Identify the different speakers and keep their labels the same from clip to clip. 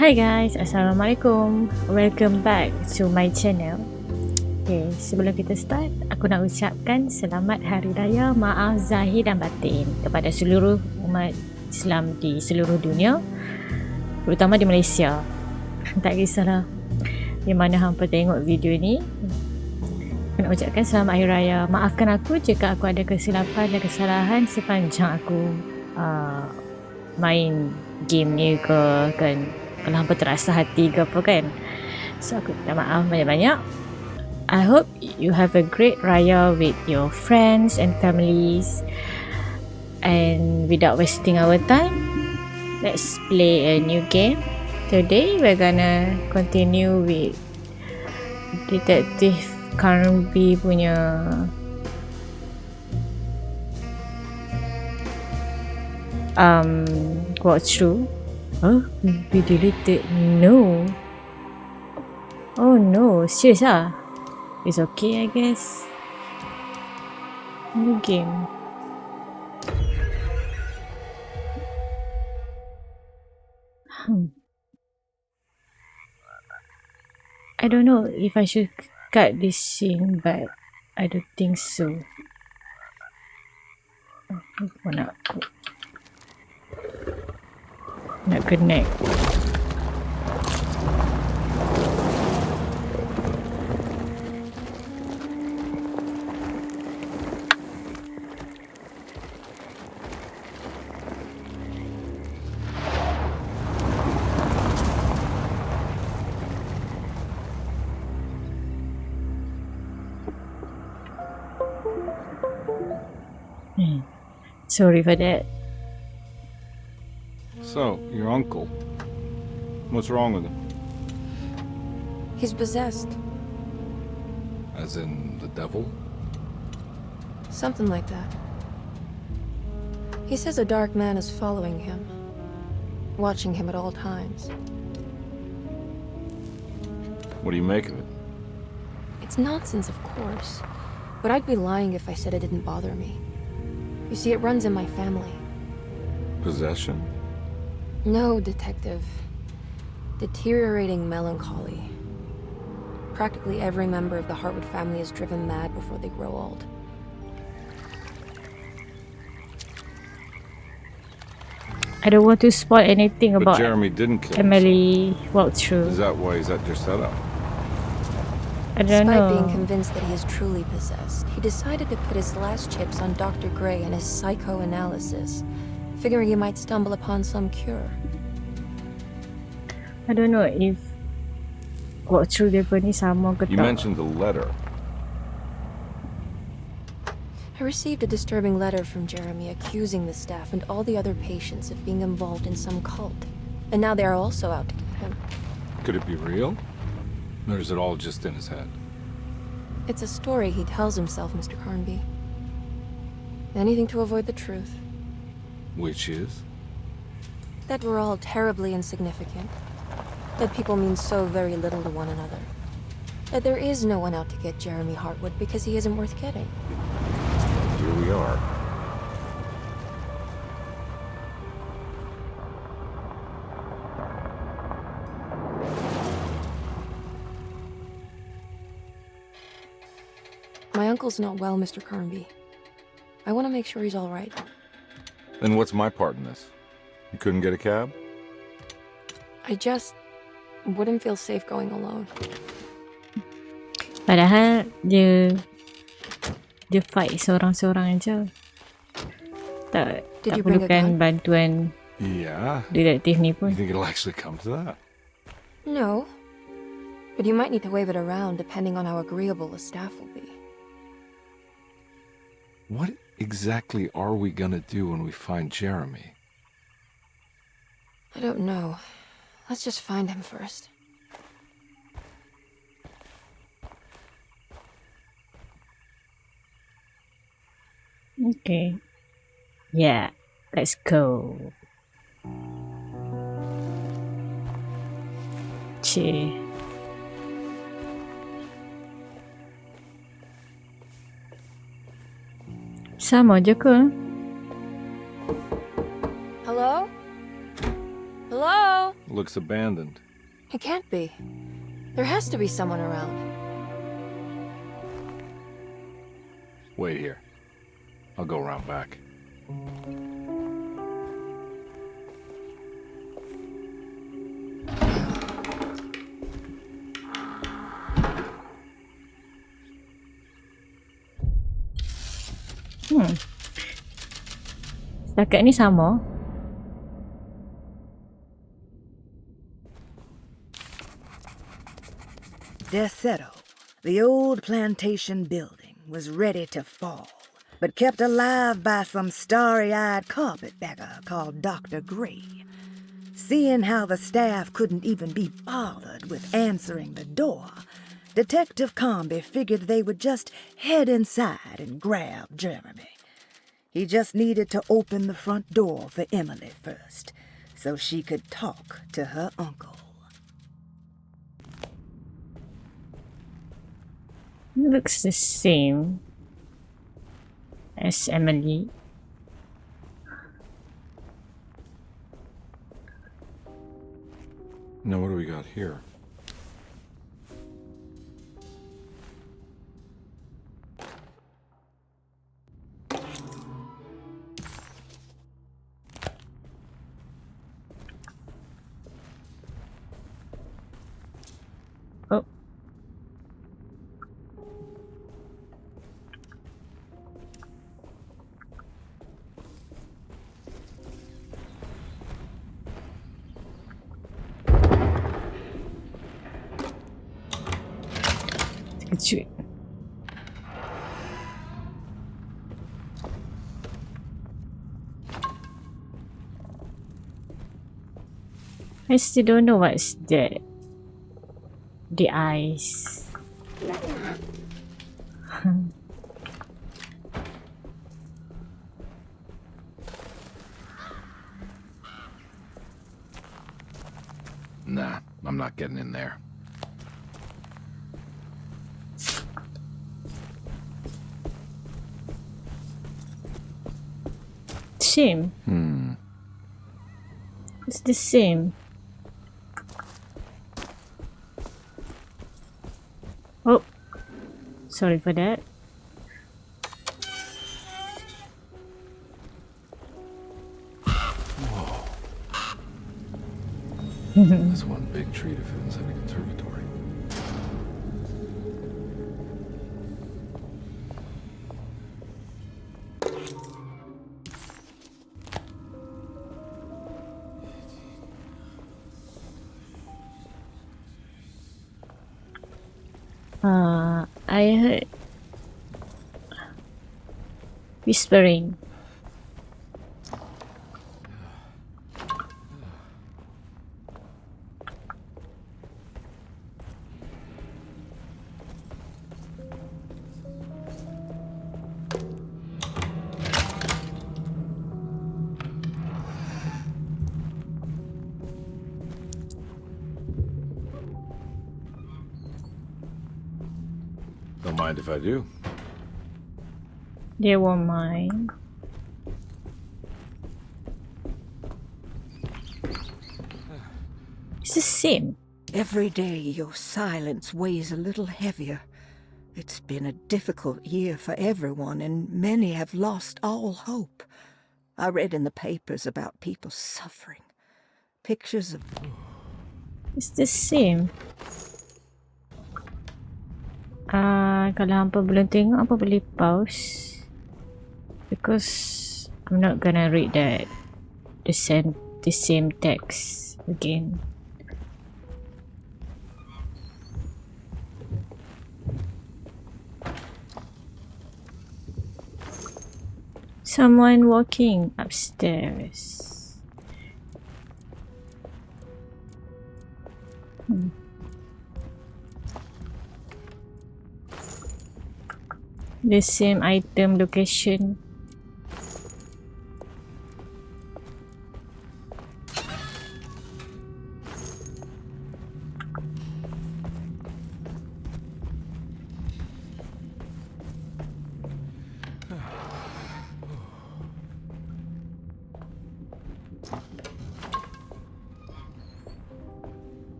Speaker 1: Hi guys, Assalamualaikum. Welcome back to my channel. Okay, sebelum kita start, aku nak ucapkan selamat Hari Raya Maaf Zahir dan Batin kepada seluruh umat Islam di seluruh dunia, terutama di Malaysia. Tak kisahlah di mana hampa tengok video ni. Aku nak ucapkan selamat Hari Raya. Maafkan aku jika aku ada kesilapan dan kesalahan sepanjang aku main game ni ke, kan, kalau hampa terasa hati ke apa kan. So aku minta maaf banyak-banyak. I hope you have a great Raya with your friends and families. And without wasting our time, let's play a new game. Today we're gonna continue with Detective Carnby punya walkthrough. Oh, we deleted. No. Oh no, serious ah? It's okay, I guess. New game. I don't know if I should cut this scene, but I don't think so. Aku nak connect. Sorry for that.
Speaker 2: So, your uncle. What's wrong with him?
Speaker 3: He's possessed.
Speaker 2: As in the devil?
Speaker 3: Something like that. He says a dark man is following him, watching him at all times.
Speaker 2: What do you make of it?
Speaker 3: It's nonsense, of course, but I'd be lying if I said it didn't bother me. You see, it runs in my family.
Speaker 2: Possession?
Speaker 3: No, Detective. Deteriorating melancholy. Practically every member of the Hartwood family is driven mad before they grow old.
Speaker 1: I don't want to spoil anything
Speaker 2: But
Speaker 1: about
Speaker 2: Jeremy didn't kill
Speaker 1: Emily walkthrough.
Speaker 2: Is that why he's at your setup?
Speaker 1: I don't
Speaker 3: Despite
Speaker 1: know.
Speaker 3: being convinced that he is truly possessed, he decided to put his last chips on Dr. Gray and his psychoanalysis, figuring he might stumble upon some cure.
Speaker 1: I don't know if walkthrough dia pun ni sama ke
Speaker 2: You
Speaker 1: tak.
Speaker 2: mentioned the letter.
Speaker 3: I received a disturbing letter from Jeremy accusing the staff and all the other patients of being involved in some cult. And now they are also out to get him.
Speaker 2: Could it be real? Or is it all just in his head?
Speaker 3: It's a story he tells himself, Mr. Carnby. Anything to avoid the truth.
Speaker 2: Which is?
Speaker 3: That we're all terribly insignificant. That people mean so very little to one another. That there is no one out to get Jeremy Hartwood because he isn't worth getting.
Speaker 2: Here we are.
Speaker 3: My uncle's not well, Mr. Carnby. I want to make sure he's all right.
Speaker 2: Then what's my part in this? You couldn't get a cab?
Speaker 3: I just wouldn't feel safe going alone.
Speaker 1: Padahal dia fight seorang-seorang aja. Tak
Speaker 3: Did you bring a
Speaker 1: perlukan
Speaker 3: gun?
Speaker 1: bantuan
Speaker 2: Yeah.
Speaker 1: detektif ni
Speaker 2: You
Speaker 1: pun.
Speaker 2: think it'll actually come to that?
Speaker 3: No. But you might need to wave it around depending on how agreeable the staff will be.
Speaker 2: What exactly are we gonna do when we find Jeremy?
Speaker 3: I don't know. Let's just find him first.
Speaker 1: Okay. Yeah, let's go. Cik. Sama je ke?
Speaker 3: Hello? Hello?
Speaker 2: looks abandoned.
Speaker 3: It can't be. There has to be someone around.
Speaker 2: Wait here. I'll go around back.
Speaker 1: Setakat ni sama.
Speaker 4: Desetto, the old plantation building, was ready to fall, but kept alive by some starry-eyed carpetbagger called Dr. Gray. Seeing how the staff couldn't even be bothered with answering the door, Detective Carnby figured they would just head inside and grab Jeremy. He just needed to open the front door for Emily first, so she could talk to her uncle.
Speaker 1: Looks the same as Emily.
Speaker 2: Now what do we got here?
Speaker 1: Oh. Kecil. I still don't know what's that. The eyes.
Speaker 2: Nah, I'm not getting in there.
Speaker 1: Same. It's the same. Oh, sorry for that.
Speaker 2: That's one big tree to fit inside a conservatory.
Speaker 1: I heard whispering.
Speaker 2: Don't mind if I do.
Speaker 1: They won't mind. It's the same.
Speaker 4: Every day your silence weighs a little heavier. It's been a difficult year for everyone, and many have lost all hope. I read in the papers about people suffering. Pictures of...
Speaker 1: It's the same. Kalau hampa belum tengok, hampa boleh pause. Because I'm not gonna read the same text again. Someone walking upstairs. The same item location.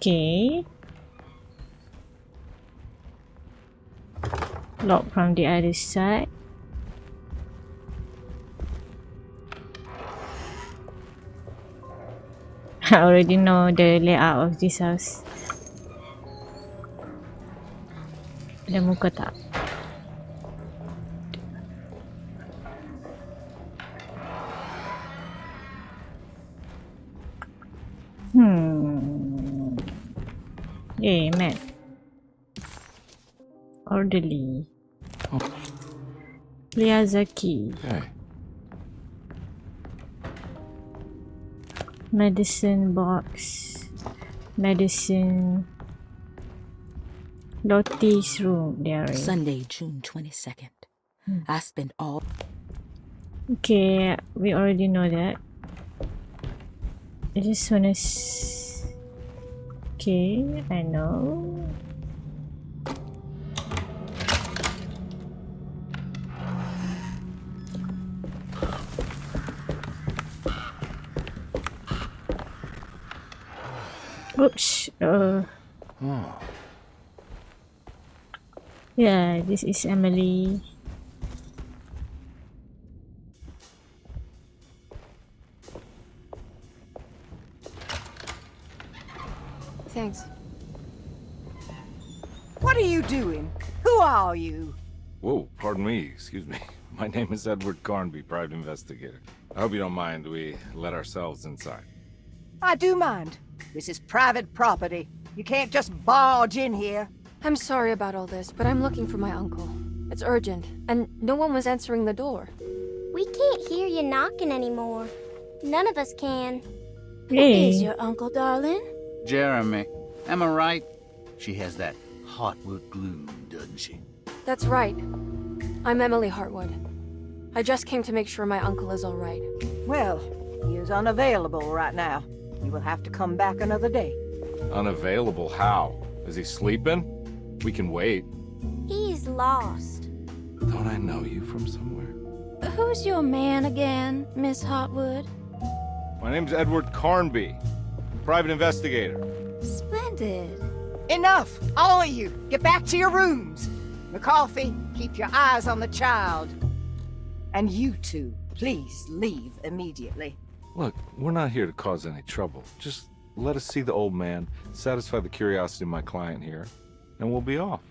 Speaker 1: Okay. Lock from the other side. I already know the layout of this house. Ada muka tak? Map. Orderly.
Speaker 2: Oh.
Speaker 1: Miyazaki.
Speaker 2: Okay.
Speaker 1: Medicine box. Medicine. Lottie's room. There.
Speaker 5: Sunday, June 22nd. I spent all...
Speaker 1: Okay, we already know that. I just wanna okay, I know. Oops. Yeah, this is Emily.
Speaker 3: Thanks.
Speaker 6: What are you doing? Who are you?
Speaker 2: Whoa, pardon me, excuse me. My name is Edward Carnby, private investigator. I hope you don't mind we let ourselves inside.
Speaker 6: I do mind. This is private property. You can't just barge in here.
Speaker 3: I'm sorry about all this, but I'm looking for my uncle. It's urgent, and no one was answering the door.
Speaker 7: We can't hear you knocking anymore. None of us can.
Speaker 1: Hey.
Speaker 7: Who is your uncle, darling?
Speaker 8: Jeremy. Am I right? She has that Heartwood gloom, doesn't she?
Speaker 3: That's right. I'm Emily Hartwood. I just came to make sure my uncle is all right.
Speaker 6: Well, he is unavailable right now. You will have to come back another day.
Speaker 2: Unavailable how? Is he sleeping? We can wait.
Speaker 7: He's lost.
Speaker 2: Don't I know you from somewhere?
Speaker 7: Who's your man again, Miss Hartwood?
Speaker 2: My name's Edward Carnby, private investigator.
Speaker 7: Splendid.
Speaker 6: Enough! All of you! Get back to your rooms! McCarthy, keep your eyes on the child. And you two, please leave immediately.
Speaker 2: Look, we're not here to cause any trouble. Just let us see the old man, satisfy the curiosity of my client here, and we'll be off.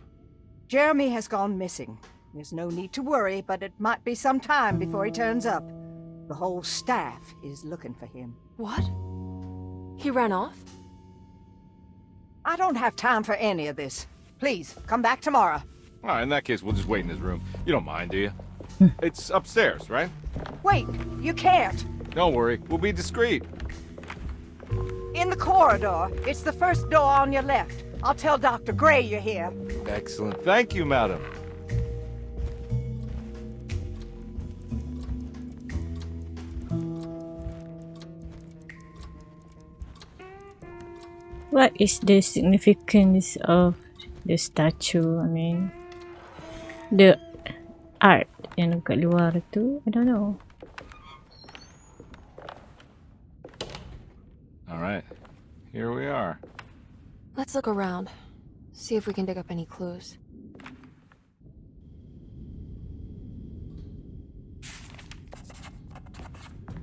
Speaker 6: Jeremy has gone missing. There's no need to worry, but it might be some time before he turns up. The whole staff is looking for him.
Speaker 3: What? He ran off?
Speaker 6: I don't have time for any of this. Please, come back tomorrow.
Speaker 2: All right, in that case, we'll just wait in his room. You don't mind, do you? It's upstairs, right?
Speaker 6: Wait, you can't.
Speaker 2: Don't worry, we'll be discreet.
Speaker 6: In the corridor. It's the first door on your left. I'll tell Dr. Gray you're here.
Speaker 2: Excellent. Thank you, madam.
Speaker 1: What is the significance of the statue? I mean, the art yang kat luar tu, I don't know.
Speaker 2: All right, here we are.
Speaker 3: Let's look around. See if we can dig up any clues.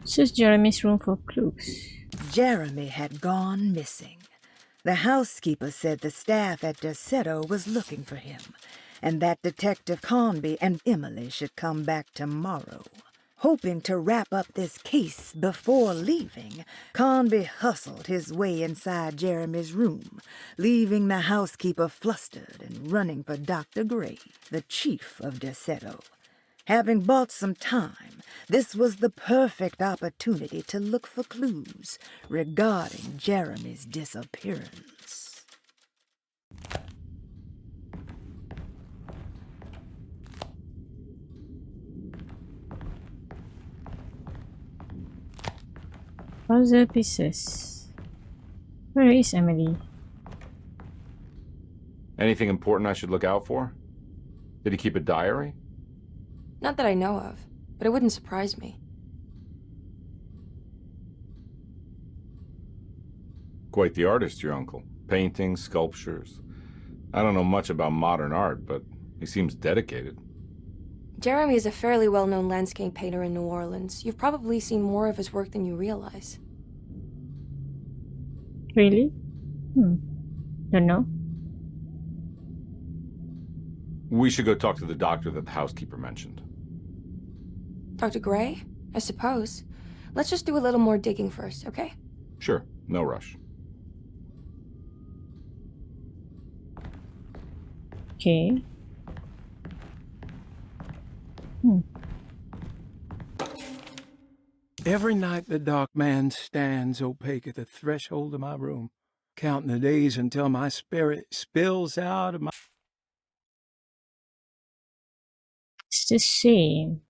Speaker 1: This is Jeremy's room for clues.
Speaker 4: Jeremy had gone missing. The housekeeper said the staff at Desetto was looking for him, and that Detective Carnby and Emily should come back tomorrow. Hoping to wrap up this case before leaving, Carnby hustled his way inside Jeremy's room, leaving the housekeeper flustered and running for Dr. Gray, the chief of Desetto. Having bought some time, this was the perfect opportunity to look for clues regarding Jeremy's disappearance.
Speaker 1: Puzzle pieces. Where is Emily?
Speaker 2: Anything important I should look out for? Did he keep a diary?
Speaker 3: Not that I know of, but it wouldn't surprise me.
Speaker 2: Quite the artist, your uncle. paintings, sculptures. I don't know much about modern art, but he seems dedicated.
Speaker 3: Jeremy is a fairly well-known landscape painter in New Orleans. You've probably seen more of his work than you realize.
Speaker 1: Really? Don't know.
Speaker 2: We should go talk to the doctor that the housekeeper mentioned.
Speaker 3: Dr. Gray? I suppose. Let's just do a little more digging first, okay?
Speaker 2: Sure, no rush.
Speaker 1: Okay.
Speaker 9: Every night the dark man stands opaque at the threshold of my room, counting the days until my spirit spills out of my...
Speaker 1: It's the same.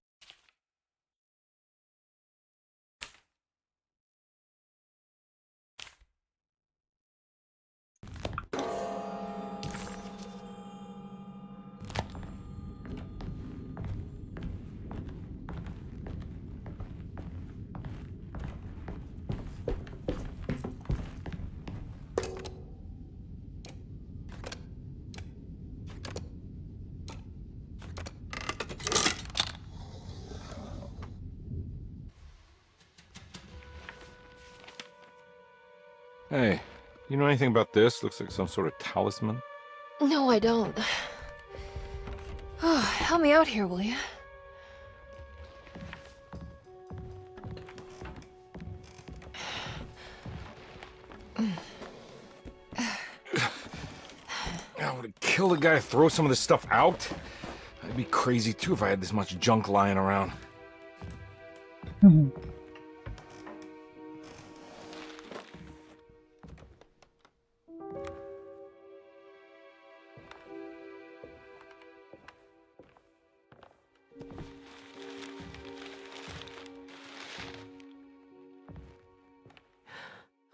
Speaker 2: Hey, you know anything about this? Looks like some sort of talisman.
Speaker 3: No, I don't. Oh, help me out here, will you?
Speaker 2: I would kill the guy to throw some of this stuff out. I'd be crazy too if I had this much junk lying around.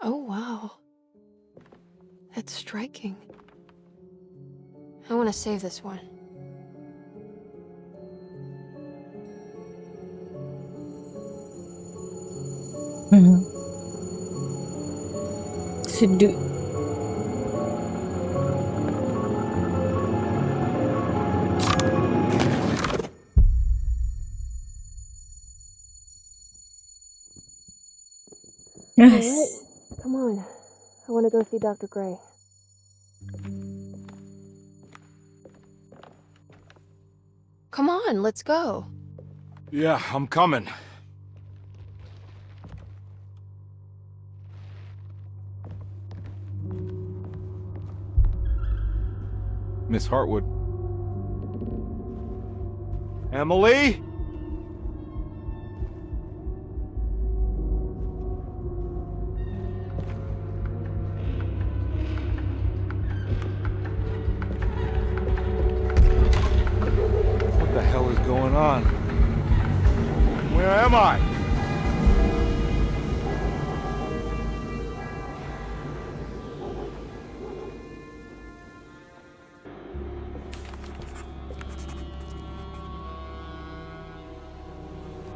Speaker 3: Oh, wow. That's striking. I want to save this one.
Speaker 1: Sedut. Yes.
Speaker 3: Come on. I want to go see Dr. Gray. Come on, let's go.
Speaker 2: Yeah, I'm coming. Miss Hartwood. Emily? What the hell is going on? Where am I?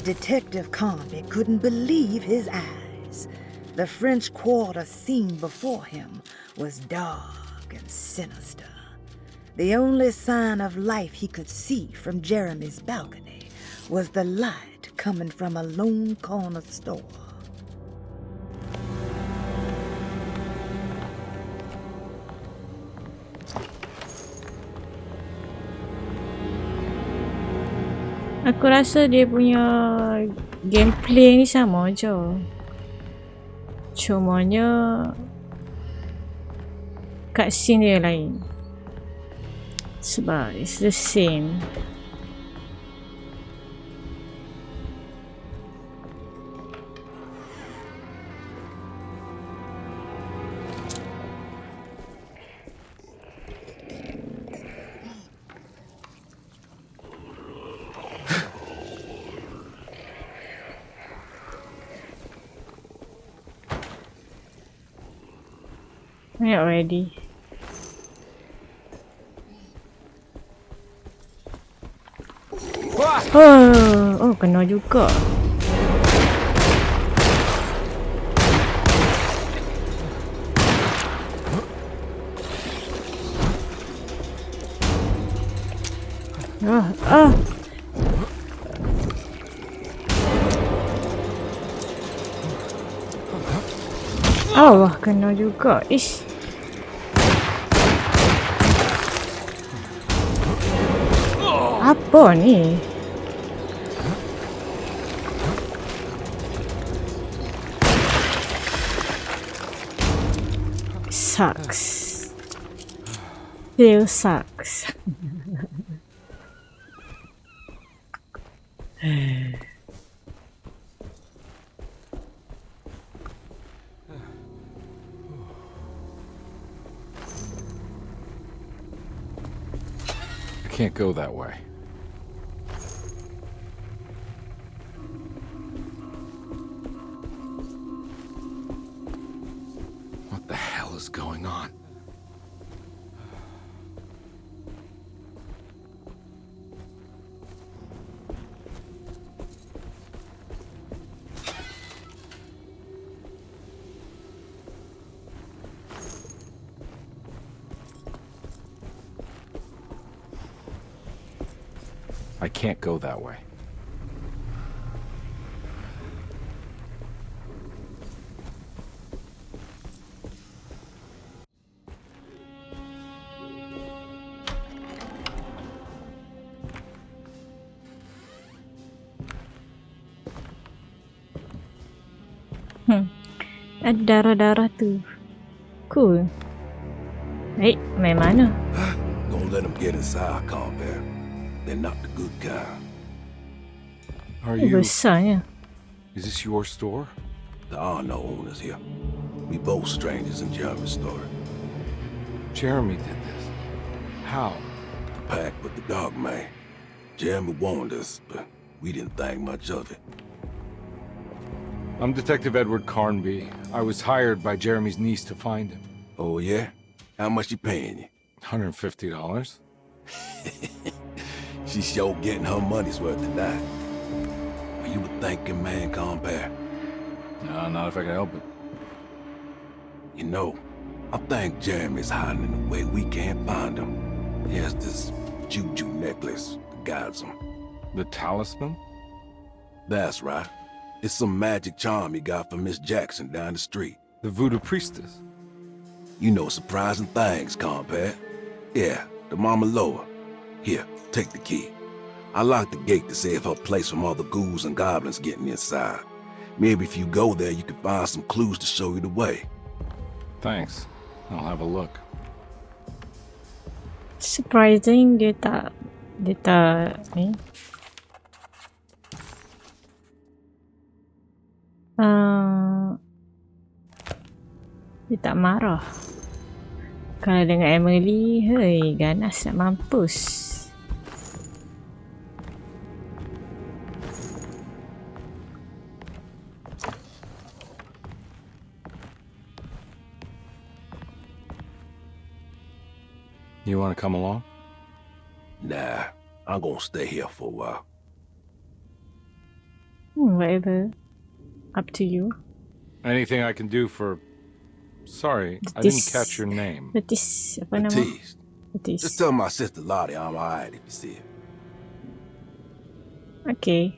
Speaker 4: Detective Carnby couldn't believe his eyes. The French Quarter scene before him was dark and sinister. The only sign of life he could see from Jeremy's balcony was the light coming from a lone corner store.
Speaker 1: Aku rasa dia punya gameplay ni sama je. Cumanya cutscene dia lain. Sebab it's the same. Not ready. Oh, kena juga. Oh, oh. Oh, kena juga. Ish. Apa ni? Sucks. Still sucks.
Speaker 2: I can't go that way. What the hell is going on? I can't go that way.
Speaker 1: Ada darah-darah tu. Cool. Baik, main mana?
Speaker 10: Don't let them get inside, Carnby. They're not the good kind.
Speaker 2: Are you...
Speaker 1: Besarnya.
Speaker 2: Is this your store?
Speaker 10: There are no owners here. We both strangers in Jeremy's story.
Speaker 2: Jeremy did this. How?
Speaker 10: The pact with the dog man. Jeremy warned us, but we didn't think much of it.
Speaker 2: I'm Detective Edward Carnby. I was hired by Jeremy's niece to find him.
Speaker 10: Oh, yeah? How much she paying you?
Speaker 2: $150.
Speaker 10: She's sure getting her money's worth tonight. Are you a thinking man, Carnby?
Speaker 2: No, not if I can help it.
Speaker 10: You know, I think Jeremy's hiding in a way we can't find him. He has this juju necklace that guides him.
Speaker 2: The talisman?
Speaker 10: That's right. It's some magic charm he got from Miss Jackson down the street.
Speaker 2: The voodoo priestess?
Speaker 10: You know surprising things, Carnby. Yeah, the Mama Loa. Here, take the key. I locked the gate to save her place from all the ghouls and goblins getting inside. Maybe if you go there, you can find some clues to show you the way.
Speaker 2: Thanks. I'll have a look.
Speaker 1: Surprising dia tak ni. Dia tak marah. Kalau dengan Emily, hei, ganas nak mampus.
Speaker 2: You want to come along?
Speaker 10: Nah, I'm gonna stay here for a while.
Speaker 1: Whatever. Up to you.
Speaker 2: Anything I can do for... Sorry, I didn't catch your name.
Speaker 1: Betis, apa nama?
Speaker 10: Batiste.
Speaker 1: Betis.
Speaker 10: Just tell my sister Lottie I'm alright if you see her.
Speaker 1: Okay.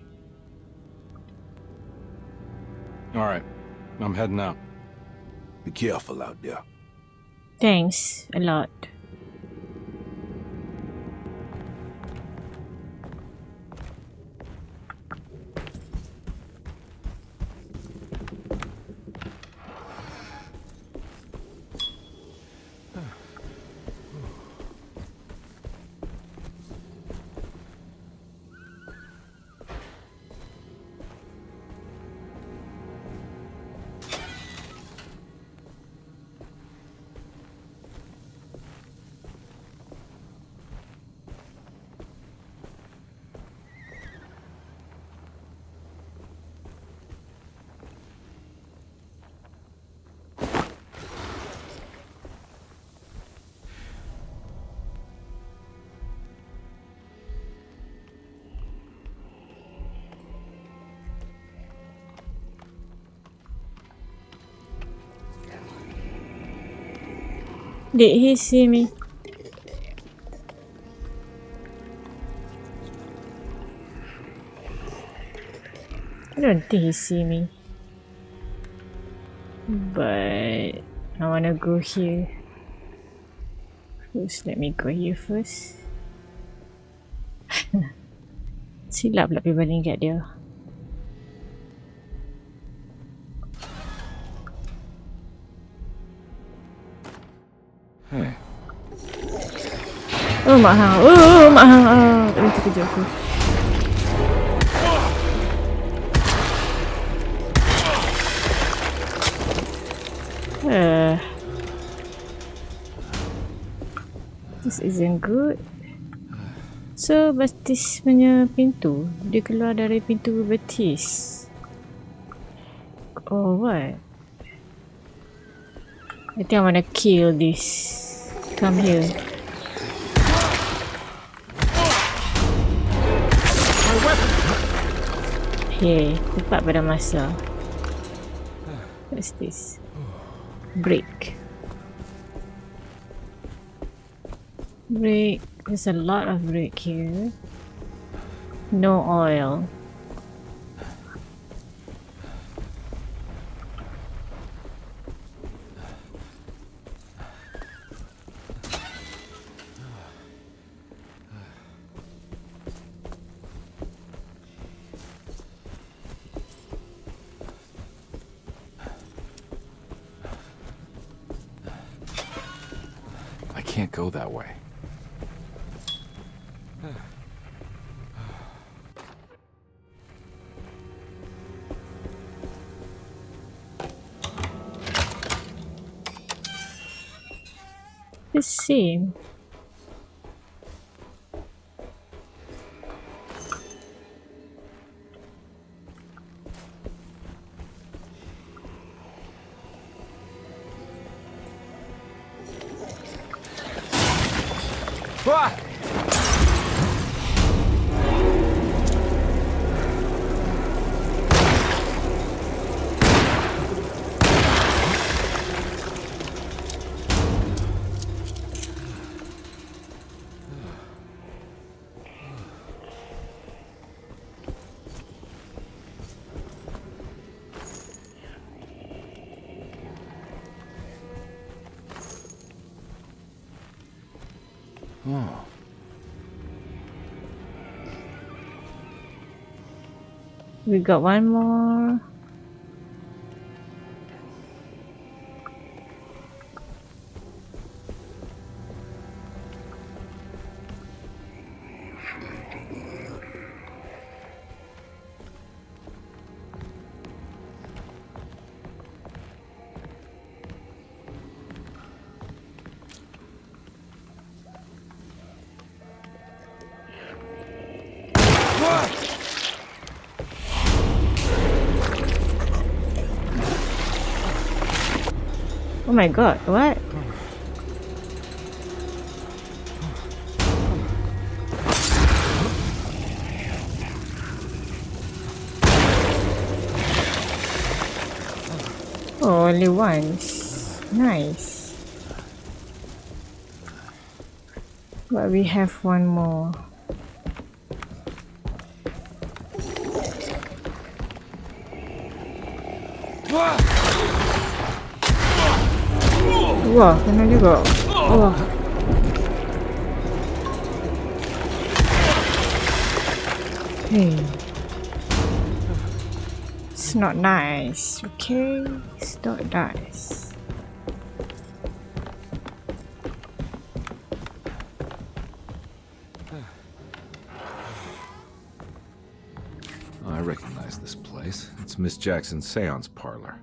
Speaker 2: All right, I'm heading out.
Speaker 10: Be careful out there.
Speaker 1: Thanks a lot. Did he see me? I don't think he see me. But I wanna go here. First, let me go here first. Silap pula pergi baling kat dia.
Speaker 2: Hey.
Speaker 1: Oh, mak hang. Oh, mak hang. Oh, tak boleh terkejut aku. This isn't good. So, Batis punya pintu, dia keluar dari pintu Batis. Oh, what? I think I wanna kill this. Come here. Hey, tepat pada masa. What's this? Brick. Brick. There's a lot of brick here. No oil.
Speaker 2: I can't go that way.
Speaker 1: The same.
Speaker 2: Oh.
Speaker 1: We got one more. Oh my god, what? Oh, only once. Nice. But we have one more. Wah, kena juga. Wah. Hey. It's not nice, okay? It's not nice.
Speaker 2: I recognize this place. It's Miss Jackson's seance parlor.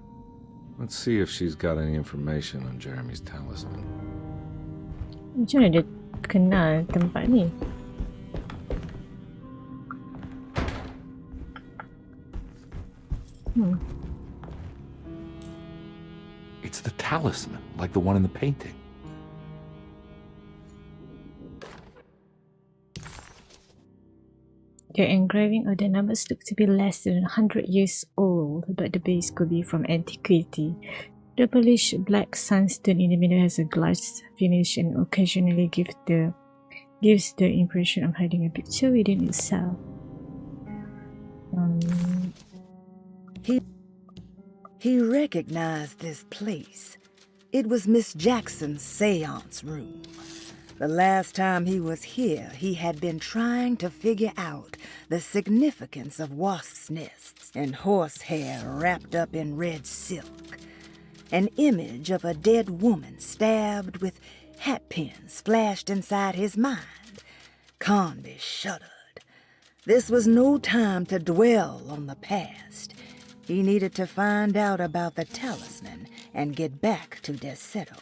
Speaker 2: Let's see if she's got any information on Jeremy's talisman.
Speaker 1: Macam mana dia kenal tempat ni?
Speaker 2: It's the talisman, like the one in the painting.
Speaker 1: The engraving of the numbers look to be less than 100 years old, but the base could be from antiquity. The polished black sandstone in the middle has a glass finish and occasionally gives the impression of hiding a picture within itself.
Speaker 4: He recognized this place. It was Miss Jackson's seance room. The last time he was here, he had been trying to figure out the significance of wasps' nests and horsehair wrapped up in red silk. An image of a dead woman stabbed with hat pins flashed inside his mind. Carnby shuddered. This was no time to dwell on the past. He needed to find out about the talisman and get back to Deseto.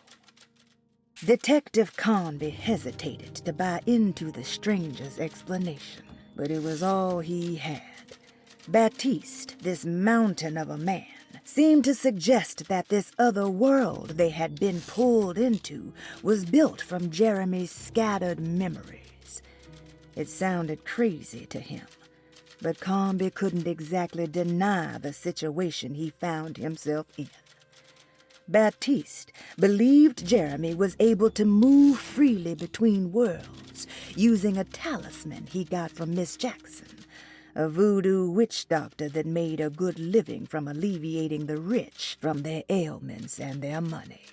Speaker 4: Detective Carnby hesitated to buy into the stranger's explanation, but it was all he had. Baptiste, this mountain of a man, seemed to suggest that this other world they had been pulled into was built from Jeremy's scattered memories. It sounded crazy to him, but Carnby couldn't exactly deny the situation he found himself in. Baptiste believed Jeremy was able to move freely between worlds using a talisman he got from Miss Jackson, a voodoo witch doctor that made a good living from alleviating the rich from their ailments and their money.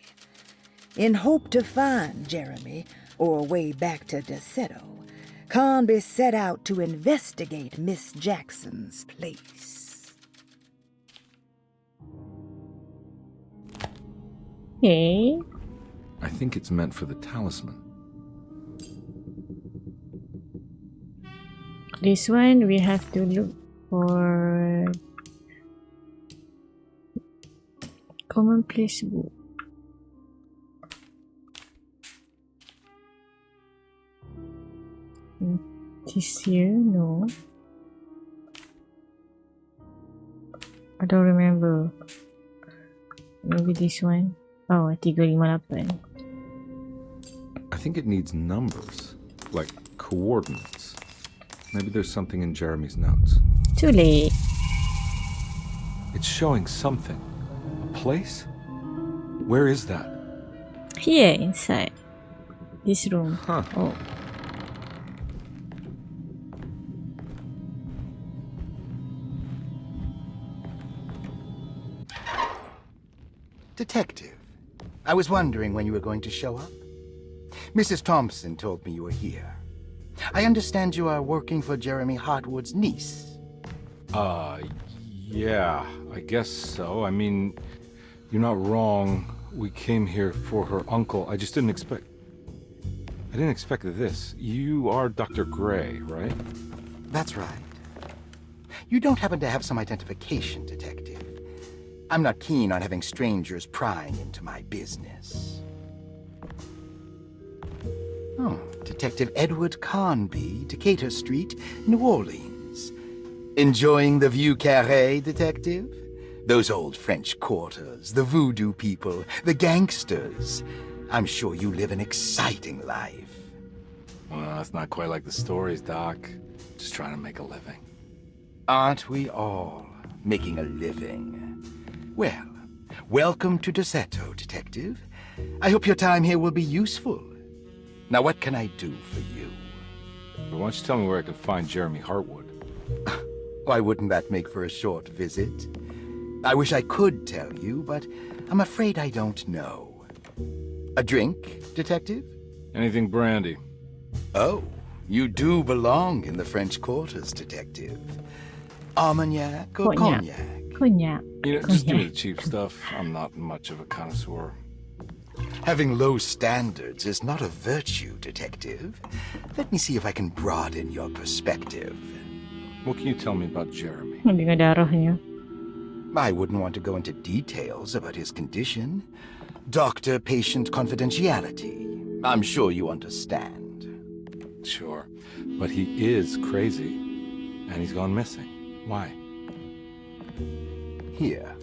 Speaker 4: In hope to find Jeremy, or a way back to Deseto, Carnby set out to investigate Miss Jackson's place.
Speaker 1: Okay.
Speaker 2: I think it's meant for the talisman.
Speaker 1: This one we have to look for commonplace book. This here, no. I don't remember. Maybe this one. Oh, 358.
Speaker 2: I think it needs numbers, like coordinates. Maybe there's something in Jeremy's notes.
Speaker 1: Too late.
Speaker 2: It's showing something. A place? Where is that?
Speaker 1: Here, inside. This room.
Speaker 2: Huh.
Speaker 1: Oh.
Speaker 11: Detective, I was wondering when you were going to show up. Mrs. Thompson told me you were here. I understand you are working for Jeremy Hartwood's niece.
Speaker 2: Yeah, I guess so. I mean, you're not wrong. We came here for her uncle. I just didn't expect... I didn't expect this. You are Dr. Gray, right?
Speaker 11: That's right. You don't happen to have some identification, Detective. I'm not keen on having strangers prying into my business. Oh, Detective Edward Carnby, Decatur Street, New Orleans. Enjoying the Vieux Carré, Detective? Those old French quarters, the voodoo people, the gangsters. I'm sure you live an exciting life.
Speaker 2: Well, it's not quite like the stories, Doc. Just trying to make a living.
Speaker 11: Aren't we all making a living? Well, welcome to Deseto, Detective. I hope your time here will be useful. Now, what can I do for you?
Speaker 2: But why don't you tell me where I can find Jeremy Hartwood?
Speaker 11: Why wouldn't that make for a short visit? I wish I could tell you, but I'm afraid I don't know. A drink, Detective?
Speaker 2: Anything brandy.
Speaker 11: Oh, you do belong in the French quarters, Detective. Armagnac or cognac?
Speaker 1: Cognac.
Speaker 2: You know, just give me the cheap stuff. I'm not much of a connoisseur.
Speaker 11: Having low standards is not a virtue, Detective. Let me see if I can broaden your perspective.
Speaker 2: What can you tell me about Jeremy?
Speaker 1: Hindi nga darahnya.
Speaker 11: I wouldn't want to go into details about his condition. Doctor-patient confidentiality. I'm sure you understand.
Speaker 2: Sure, but he is crazy, and he's gone missing. Why?
Speaker 11: Here,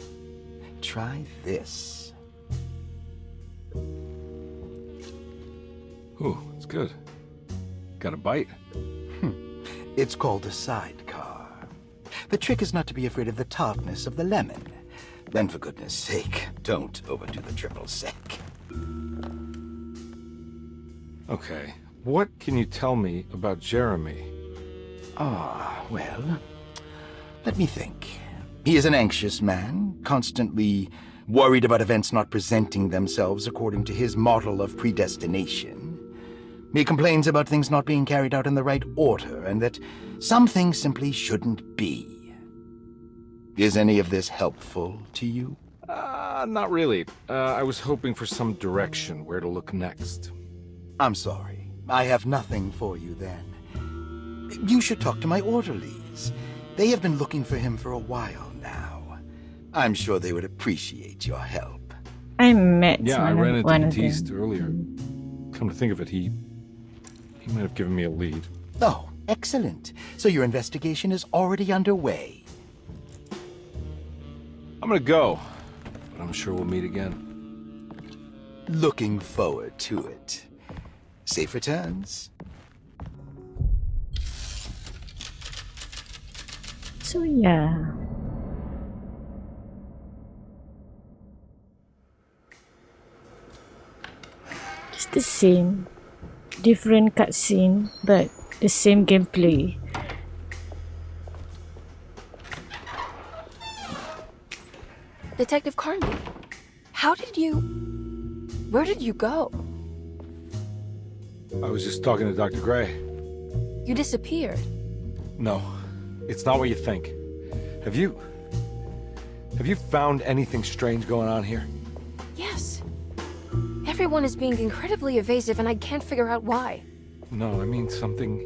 Speaker 11: try this.
Speaker 2: Ooh, it's good. Got a bite?
Speaker 11: It's called a sidecar. The trick is not to be afraid of the tartness of the lemon. Then, for goodness sake, don't overdo the triple sec.
Speaker 2: Okay, what can you tell me about Jeremy?
Speaker 11: Well, let me think. He is an anxious man, constantly worried about events not presenting themselves according to his model of predestination. He complains about things not being carried out in the right order, and that some things simply shouldn't be. Is any of this helpful to you?
Speaker 2: Not really. I was hoping for some direction where to look next.
Speaker 11: I'm sorry. I have nothing for you then. You should talk to my orderlies. They have been looking for him for a while now. I'm sure they would appreciate your help.
Speaker 1: I met
Speaker 2: I ran into
Speaker 1: one of
Speaker 2: Batiste
Speaker 1: them.
Speaker 2: earlier. Come to think of it, he might have given me a lead.
Speaker 11: Oh, excellent. So your investigation is already underway.
Speaker 2: I'm gonna go, but I'm sure we'll meet again.
Speaker 11: Looking forward to it. Safe returns.
Speaker 1: So yeah. It's the same. Different cutscene, but the same gameplay.
Speaker 3: Detective Carnby, where did you go?
Speaker 2: I was just talking to Dr. Gray.
Speaker 3: You disappeared.
Speaker 2: No, it's not what you think. Have you found anything strange going on here?
Speaker 3: Yes. Everyone is being incredibly evasive and I can't figure out why.
Speaker 2: No, I mean something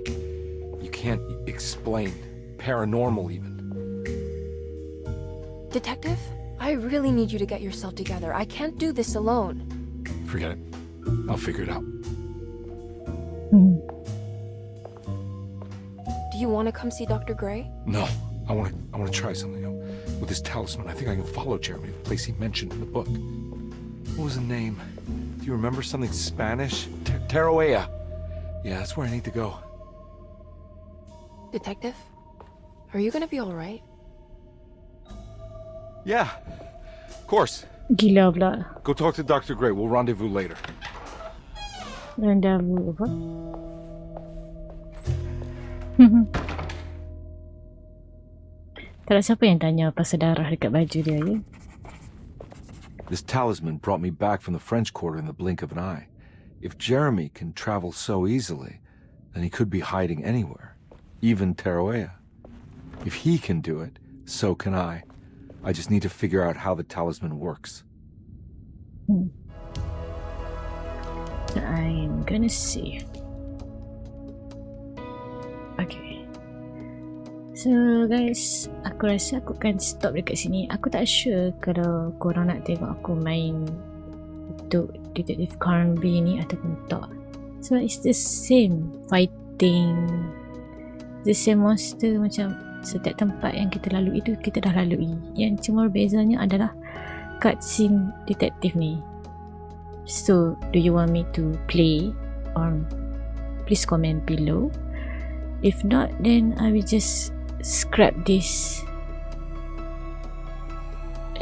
Speaker 2: you can't explain. Paranormal, even.
Speaker 3: Detective, I really need you to get yourself together. I can't do this alone.
Speaker 2: Forget it. I'll figure it out.
Speaker 3: Do you want to come see Dr. Gray?
Speaker 2: No, I want to try something. With this talisman, I think I can follow Jeremy to the place he mentioned in the book. What was the name? Do you remember something Spanish? Raya. Yeah, that's where I need to go.
Speaker 3: Detective, are you gonna be all right?
Speaker 2: Yeah, of course.
Speaker 1: Gila pula.
Speaker 2: Go talk to Dr. Gray. We'll rendezvous later.
Speaker 1: Rendezvous apa? Tak ada siapa yang tanya pasal darah dekat baju dia, ya?
Speaker 2: This talisman brought me back from the French Quarter in the blink of an eye. If Jeremy can travel so easily, then he could be hiding anywhere, even Raya. If he can do it, so can I. I just need to figure out how the talisman works.
Speaker 1: I'm gonna see. Okay. So guys, aku rasa aku akan stop dekat sini. Aku tak sure kalau korang nak tengok aku main untuk Detective Carnby ni ataupun tak. So it's the same fighting, the same monster, macam setiap tempat yang kita lalui itu kita dah lalui. Yang cuma bezanya adalah cutscene detektif ni. So do you want me to play, or please comment below. If not, then I will just scrap this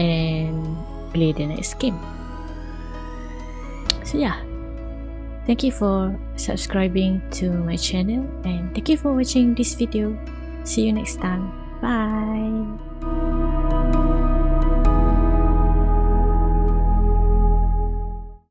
Speaker 1: and play the next game. So yeah, thank you for subscribing to my channel and thank you for watching this video. See you next time. Bye.